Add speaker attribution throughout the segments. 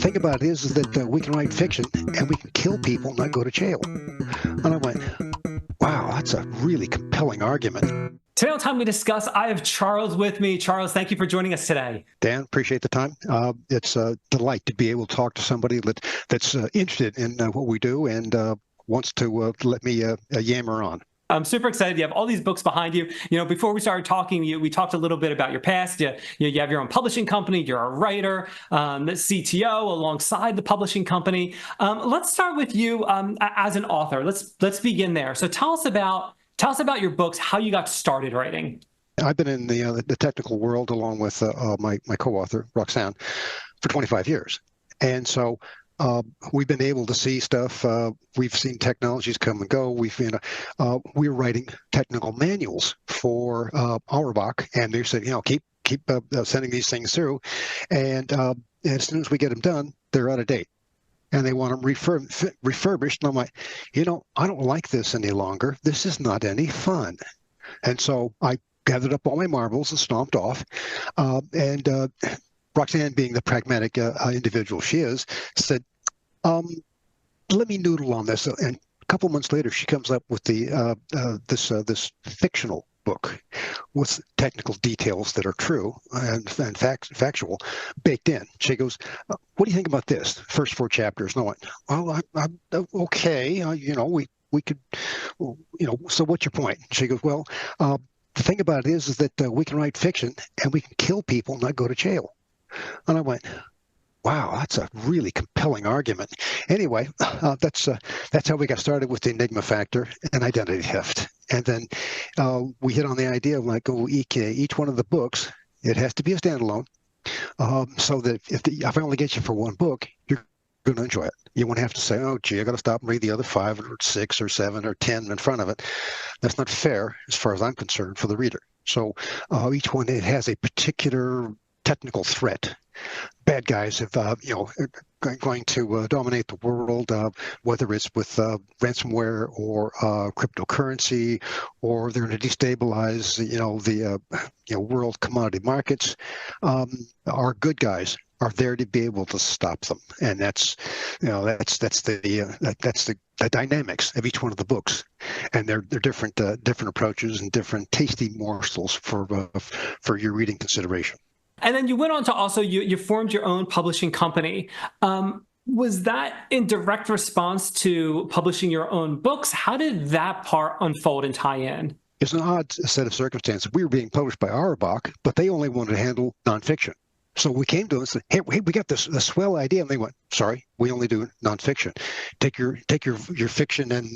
Speaker 1: thing about it is that we can write fiction and we can kill people, not go to jail. And I went, wow, that's a really compelling argument.
Speaker 2: Today on Time We Discuss, I have Charles with me. Charles, thank you for joining us today.
Speaker 1: Dan, appreciate the time. It's a delight to be able to talk to somebody that's interested in what we do and wants to let me yammer on.
Speaker 2: I'm super excited. You have all these books behind you. You know, before we started talking, we talked a little bit about your past. You have your own publishing company. You're a writer, CTO alongside the publishing company. Let's start with you as an author. Let's begin there. So tell us about your books, how you got started writing.
Speaker 1: I've been in the technical world along with my co-author, Roxanne, for 25 years. And so we've been able to see stuff. We've seen technologies come and go. We're writing technical manuals for Auerbach, and they said, keep sending these things through, and as soon as we get them done, they're out of date, and they want them refurbished. And I'm like, I don't like this any longer. This is not any fun. And so I gathered up all my marbles and stomped off, and Roxanne, being the pragmatic individual she is, said, let me noodle on this. And a couple months later, she comes up with this fictional book with technical details that are true and factual baked in. She goes, what do you think about this? First 4 chapters. And I went, well, I'm okay. We could, so what's your point? She goes, well, the thing about it is that we can write fiction and we can kill people, not go to jail. And I went, wow, that's a really compelling argument. Anyway, that's how we got started with the Enigma factor and identity theft. And then we hit on the idea of each one of the books, it has to be a standalone, so that if I only get you for one book, you're going to enjoy it. You won't have to say, oh, gee, I got to stop and read the other 5 or 6 or 7 or 10 in front of it. That's not fair as far as I'm concerned for the reader. So each one, it has a particular technical threat. Bad guys have, going to dominate the world, whether it's with ransomware or cryptocurrency, or they're going to destabilize, the world commodity markets. Our good guys are there to be able to stop them, and that's the dynamics of each one of the books, and they're different approaches and different tasty morsels for your reading consideration.
Speaker 2: And then you went on to also, you formed your own publishing company. Was that in direct response to publishing your own books? How did that part unfold and tie in?
Speaker 1: It's an odd set of circumstances. We were being published by Auerbach, but they only wanted to handle nonfiction. So we came to them and said, hey, we got this swell idea. And they went, sorry, we only do nonfiction. Take your fiction and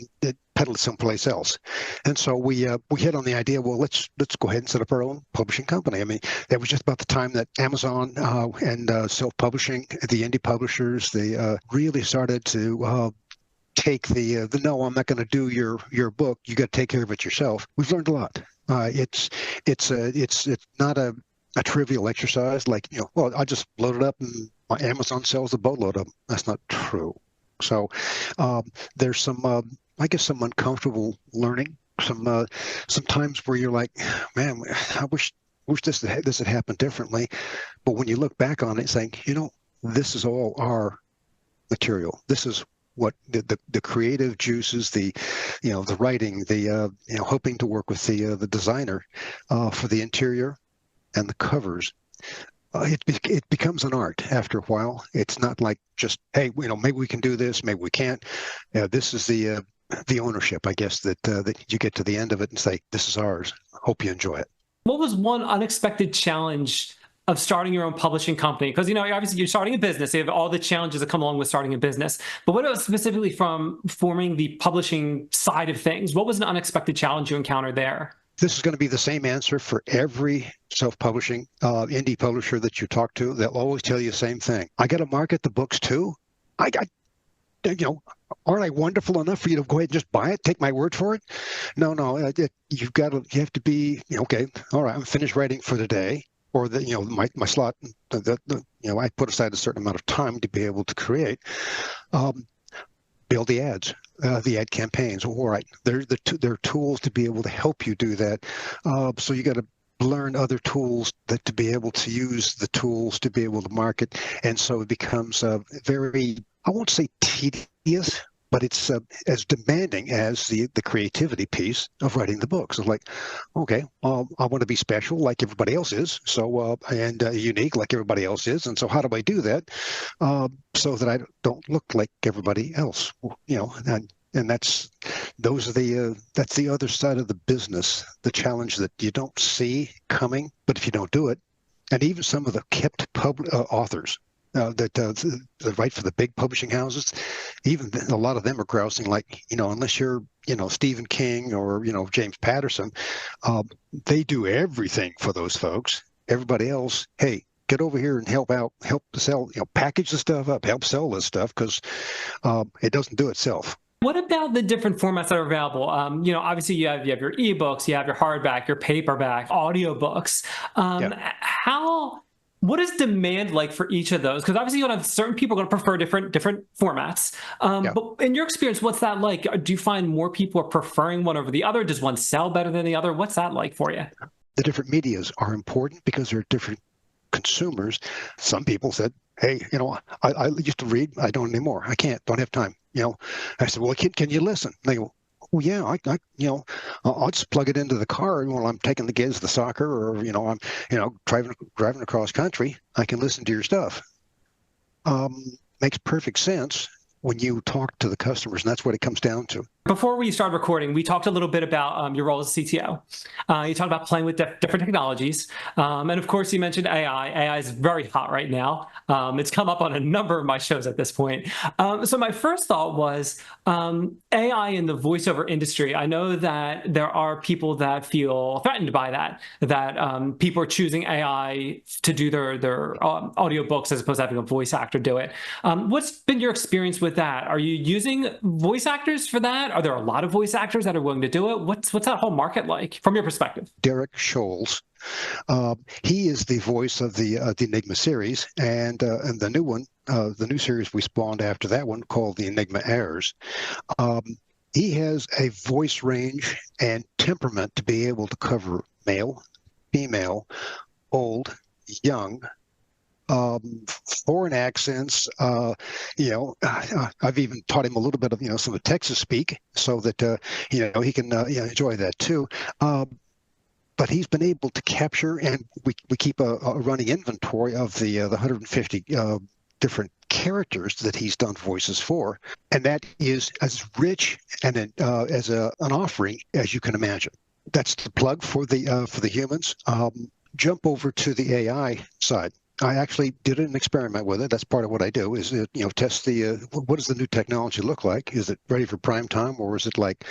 Speaker 1: peddle it someplace else. And so we hit on the idea, well, let's go ahead and set up our own publishing company. I mean, that was just about the time that Amazon and self-publishing, the indie publishers, they really started to take the no, I'm not going to do your book. You got to take care of it yourself. We've learned a lot. It's not a trivial exercise well, I just load it up and Amazon sells a boatload of them. That's not true. So there's some some uncomfortable learning, some times where you're like, man, I wish this had happened differently. But when you look back on it, saying, this is all our material. This is what the creative juices, the writing, the hoping to work with the designer for the interior and the covers. It becomes an art after a while. It's not like just, hey, maybe we can do this, maybe we can't. This is the ownership, I guess, that you get to the end of it and say, this is ours. Hope you enjoy it.
Speaker 2: What was one unexpected challenge of starting your own publishing company? Because, obviously you're starting a business. You have all the challenges that come along with starting a business. But what about specifically from forming the publishing side of things? What was an unexpected challenge you encountered there?
Speaker 1: This is going to be the same answer for every self-publishing indie publisher that you talk to. They'll always tell you the same thing. I got to market the books too. Aren't I wonderful enough for you to go ahead and just buy it? Take my word for it? No. You have to be okay. All right, I'm finished writing for the day, or my slot. I put aside a certain amount of time to be able to create. Build the ads, the ad campaigns. All right, there are tools to be able to help you do that. So you got to learn other tools that to be able to use the tools to be able to market. And so it becomes very, I won't say tedious, but it's as demanding as the creativity piece of writing the books. It's like, okay, I want to be special like everybody else is, so and unique like everybody else is, and so how do I do that so that I don't look like everybody else? And that's those are that's the other side of the business, the challenge that you don't see coming, but if you don't do it, and even some of the kept authors that write for the big publishing houses, even a lot of them are grousing like, unless you're, Stephen King or, James Patterson, they do everything for those folks. Everybody else, hey, get over here and help out, help sell, package the stuff up, help sell this stuff because it doesn't do itself.
Speaker 2: What about the different formats that are available? Obviously you have your ebooks, you have your hardback, your paperback, audiobooks. What is demand like for each of those? Because obviously you're going to have certain people are going to prefer different formats. But in your experience, what's that like? Do you find more people are preferring one over the other? Does one sell better than the other? What's that like for you?
Speaker 1: The different medias are important because they're different consumers. Some people said, hey, I used to read, I don't anymore. I don't have time. I said, well, can you listen? And they go, well, yeah, I'll just plug it into the car while I'm taking the kids to soccer, or I'm driving across country. I can listen to your stuff. Makes perfect sense when you talk to the customers, and that's what it comes down to.
Speaker 2: Before we started recording, we talked a little bit about your role as a CTO. You talked about playing with different technologies. And of course, you mentioned AI. AI is very hot right now. It's come up on a number of my shows at this point. So my first thought was AI in the voiceover industry. I know that there are people that feel threatened by that people are choosing AI to do their audiobooks as opposed to having a voice actor do it. What's been your experience with that? Are you using voice actors for that? Are there a lot of voice actors that are willing to do it? What's that whole market like from your perspective?
Speaker 1: Derek Scholes, he is the voice of the Enigma series, and the new one, the new series we spawned after that one called the Enigma Heirs. He has a voice range and temperament to be able to cover male, female, old, young, foreign accents. I've even taught him a little bit of some of Texas speak, so that he can enjoy that too. But he's been able to capture, and we keep a running inventory of the 150 different characters that he's done voices for, and that is as rich and as an offering as you can imagine. That's the plug for the humans. Jump over to the AI side. I actually did an experiment with it. That's part of what I do is, test what does the new technology look like? Is it ready for prime time, or is it like,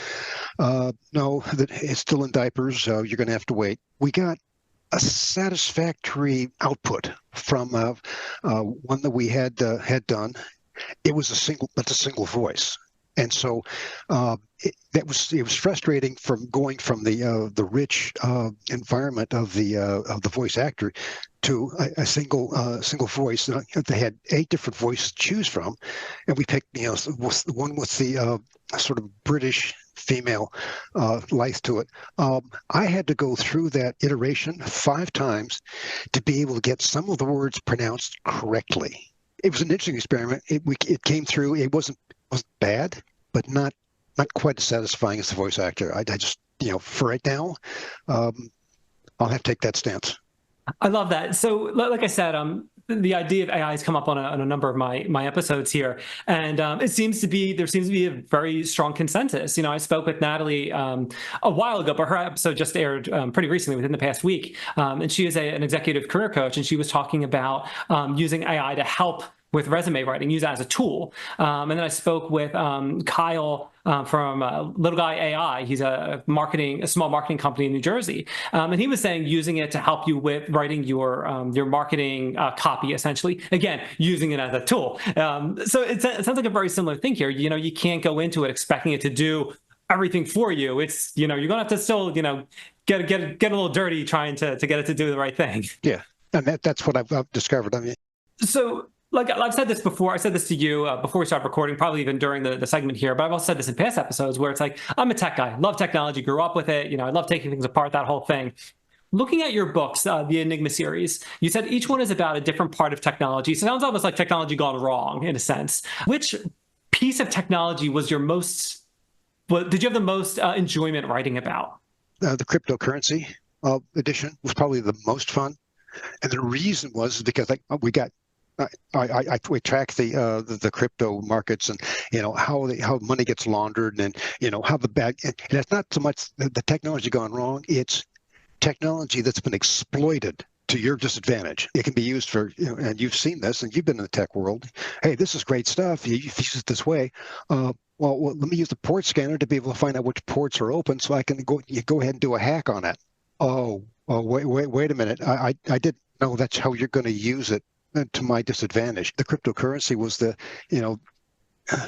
Speaker 1: no, that it's still in diapers, you're going to have to wait. We got a satisfactory output from one that we had done. It was a single voice. And so it was frustrating from going from the rich environment of the voice actor to a single voice. They had 8 different voices to choose from, and we picked the one with the sort of British female life to it. I had to go through that iteration 5 times to be able to get some of the words pronounced correctly. It was an interesting experiment. It came through. It wasn't bad, but not quite as satisfying as the voice actor. I just, for right now, I'll have to take that stance.
Speaker 2: I love that. So, like I said, the idea of AI has come up on a number of my episodes here, and there seems to be a very strong consensus. I spoke with Natalie a while ago, but her episode just aired pretty recently, within the past week, and she is an executive career coach, and she was talking about using AI to help with resume writing, use that as a tool. And then I spoke with Kyle from Little Guy AI. He's a small marketing company in New Jersey. And he was saying using it to help you with writing your marketing copy, essentially. Again, using it as a tool. So it sounds like a very similar thing here. You can't go into it expecting it to do everything for you. It's, you're going to have to still, get a little dirty trying to get it to do the right thing.
Speaker 1: Yeah. And that's what I've discovered. I mean,
Speaker 2: so, like I've said this before, I said this to you before we started recording, probably even during the segment here, but I've also said this in past episodes where it's like, I'm a tech guy, love technology, grew up with it. I love taking things apart, that whole thing. Looking at your books, the Enigma series, you said each one is about a different part of technology. So it sounds almost like technology gone wrong in a sense. Which piece of technology was your most, did you have the most enjoyment writing about?
Speaker 1: The cryptocurrency edition was probably the most fun. And the reason was because we got we track the crypto markets and how money gets laundered and how the bad, and it's not so much the technology gone wrong, it's technology that's been exploited to your disadvantage. It can be used for, and you've seen this and you've been in the tech world. Hey, this is great stuff. You use it this way. Well, let me use the port scanner to be able to find out which ports are open so I can go ahead and do a hack on it. Oh, wait a minute. I didn't know that's how you're going to use it to my disadvantage. The cryptocurrency was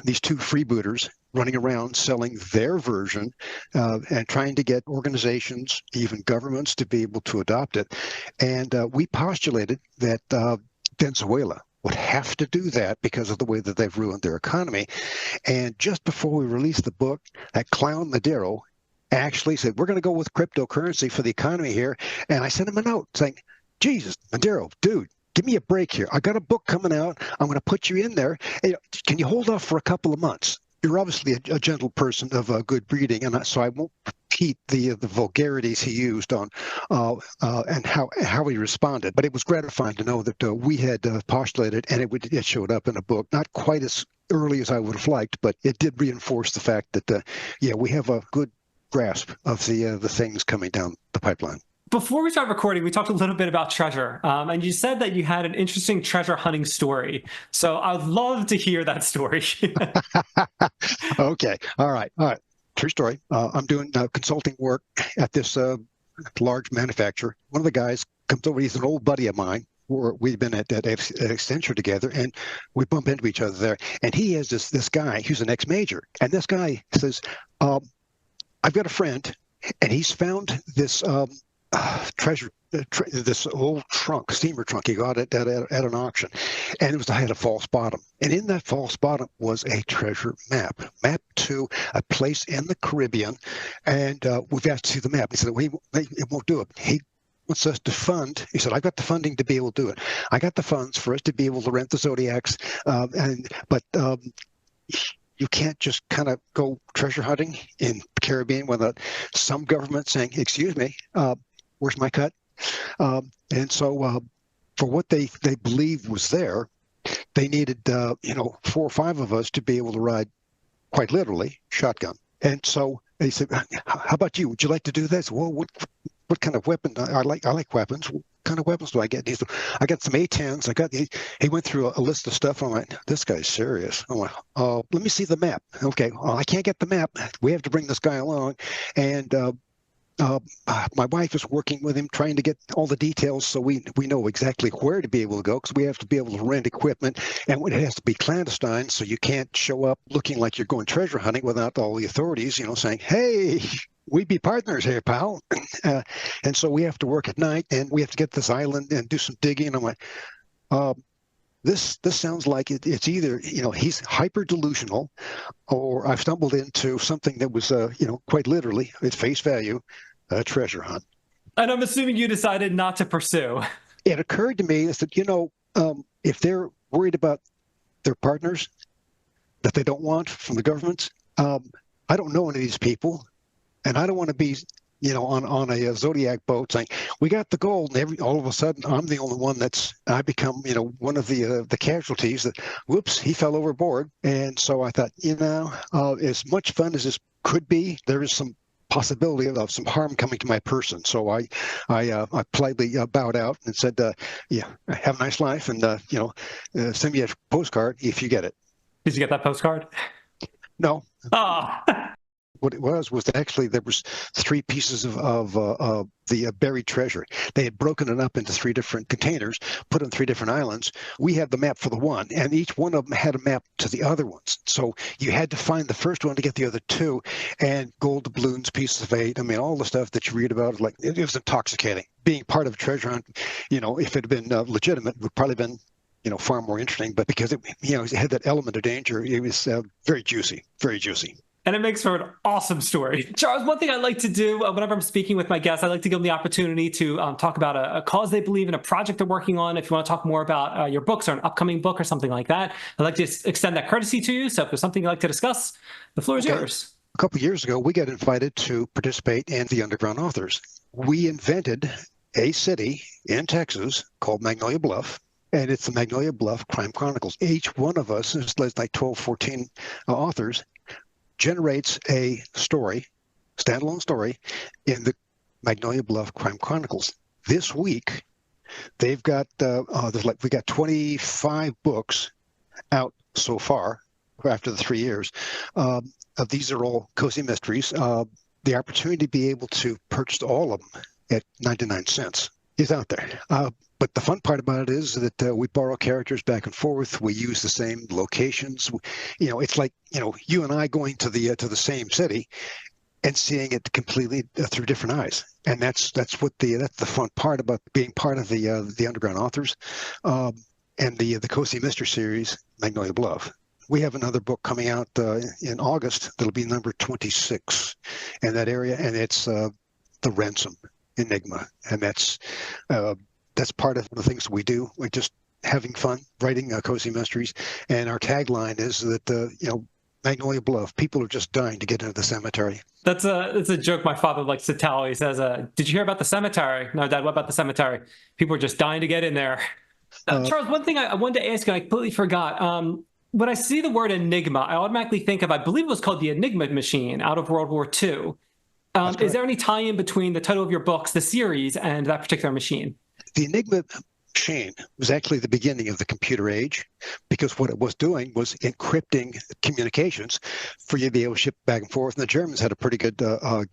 Speaker 1: these two freebooters running around selling their version and trying to get organizations, even governments, to be able to adopt it. And we postulated that Venezuela would have to do that because of the way that they've ruined their economy. And just before we released the book, that clown Madero actually said, we're going to go with cryptocurrency for the economy here. And I sent him a note saying, Jesus, Madero, dude, give me a break here. I got a book coming out. I'm going to put you in there. Can you hold off for a couple of months? You're obviously a gentle person of good breeding, and so I won't repeat the vulgarities he used on and how he responded. But it was gratifying to know that we had postulated, and it showed up in a book, not quite as early as I would have liked, but it did reinforce the fact that we have a good grasp of the things coming down the pipeline.
Speaker 2: Before we start recording, we talked a little bit about treasure, and you said that you had an interesting treasure hunting story. So I'd love to hear that story.
Speaker 1: Okay. All right. True story. I'm doing consulting work at this large manufacturer. One of the guys comes over. He's an old buddy of mine. We've been at Accenture together, and we bump into each other there. And he has this guy who's an ex-major. And this guy says, I've got a friend, and he's found this treasure, this old trunk, steamer trunk. He got it at an auction, and it had a false bottom. And in that false bottom was a treasure map to a place in the Caribbean. And we've asked to see the map. He said, well, it won't do it. He wants us to fund. He said, I've got the funding to be able to do it. I got the funds for us to be able to rent the Zodiacs, but you can't just kind of go treasure hunting in the Caribbean without some government saying, excuse me, where's my cut? And so for what they believed was there, they needed, 4 or 5 of us to be able to ride, quite literally, shotgun. And so they said, how about you? Would you like to do this? Well, what kind of weapon? I like weapons. What kind of weapons do I get? He said, I got some A10s. He went through a list of stuff. I'm like, this guy's serious. I'm like, let me see the map. Okay, well, I can't get the map. We have to bring this guy along. And my wife is working with him, trying to get all the details so we know exactly where to be able to go, because we have to be able to rent equipment, and it has to be clandestine, so you can't show up looking like you're going treasure hunting without all the authorities, saying, hey, we be partners here, pal. And so we have to work at night, and we have to get this island and do some digging. I'm like, this sounds like it's either, he's hyper delusional, or I've stumbled into something that was, quite literally, at face value, a treasure hunt.
Speaker 2: And I'm assuming you decided not to pursue.
Speaker 1: It occurred to me that, if they're worried about their partners that they don't want from the governments, I don't know any of these people, and I don't want to be, on a Zodiac boat saying, we got the gold, and all of a sudden I'm the only one I become, one of the casualties that, whoops, he fell overboard. And so I thought, as much fun as this could be, there is some possibility of some harm coming to my person. So I politely bowed out and said, have a nice life, and send me a postcard if you get it.
Speaker 2: Did you get that postcard?
Speaker 1: No.
Speaker 2: Oh.
Speaker 1: What it was actually there was 3 pieces of the buried treasure. They had broken it up into 3 different containers, put on 3 different islands. We had the map for the one, and each one of them had a map to the other ones. So you had to find the first one to get the other 2, and gold doubloons, pieces of 8. I mean, all the stuff that you read about, like, it was intoxicating. Being part of a treasure hunt, if it had been legitimate, it would probably been far more interesting. But because it had that element of danger, it was very juicy, very juicy.
Speaker 2: and it makes for an awesome story. Charles, one thing I like to do whenever I'm speaking with my guests, I like to give them the opportunity to talk about a cause they believe in, a project they're working on. If you want to talk more about your books or an upcoming book or something like that, I'd like to extend that courtesy to you. So if there's something you'd like to discuss, the floor is yours.
Speaker 1: A couple of years ago, we got invited to participate in the Underground Authors. We invented a city in Texas called Magnolia Bluff, and it's the Magnolia Bluff Crime Chronicles. Each one of us, there's like 12, 14 authors, generates a story, standalone story, in the Magnolia Bluff Crime Chronicles. This week, they've got we got 25 books out so far after the 3 years. These are all cozy mysteries. The opportunity to be able to purchase all of them at 99 cents is out there. But the fun part about it is that we borrow characters back and forth. We use the same locations. It's like you and I going to the same city and seeing it completely through different eyes. And that's the fun part about being part of the Underground Authors and the Cozy Mystery series, Magnolia Bluff. We have another book coming out in August that'll be number 26 in that area, and it's The Ransom Enigma, and that's part of the things that we do. We're just having fun writing cozy mysteries, and our tagline is that Magnolia Bluff, people are just dying to get into the cemetery.
Speaker 2: That's a joke my father likes to tell. He says, "Did you hear about the cemetery?" "No, Dad. What about the cemetery?" "People are just dying to get in there." Charles, one thing I wanted to ask, and I completely forgot. When I see the word Enigma, I automatically think of, I believe it was called the Enigma machine out of World War II. Is there any tie-in between the title of your books, the series, and that particular machine?
Speaker 1: The Enigma machine was actually the beginning of the computer age, because what it was doing was encrypting communications for you to be able to ship back and forth. And the Germans had a pretty good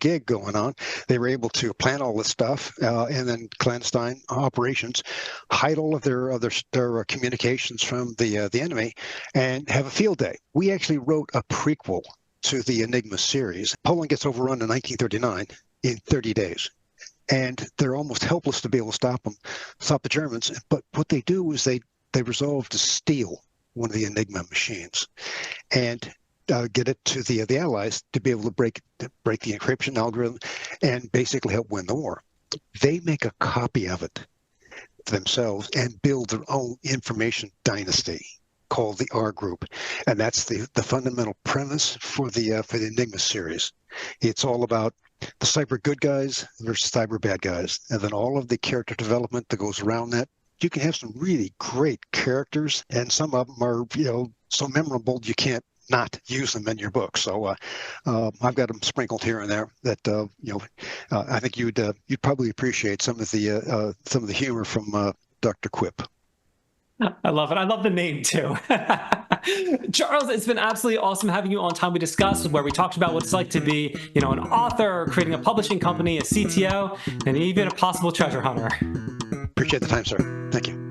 Speaker 1: gig going on. They were able to plan all this stuff and then clandestine operations, hide all of their communications from the enemy, and have a field day. We actually wrote a prequel to the Enigma series. Poland gets overrun in 1939 in 30 days. And they're almost helpless to be able to stop the Germans. But what they do is they resolve to steal one of the Enigma machines and get it to the Allies to be able to break the encryption algorithm and basically help win the war. They make a copy of it themselves and build their own information dynasty called the R Group, and that's the fundamental premise for the Enigma series. It's all about the cyber good guys versus cyber bad guys, and then all of the character development that goes around that. You can have some really great characters, and some of them are so memorable you can't not use them in your book. So I've got them sprinkled here and there that I think you'd probably appreciate some of the humor from Dr. Quip.
Speaker 2: I love it. I love the name too. Charles, it's been absolutely awesome having you on Time We Discuss, where we talked about what it's like to be, an author, creating a publishing company, a CTO, and even a possible treasure hunter.
Speaker 1: Appreciate the time, sir. Thank you.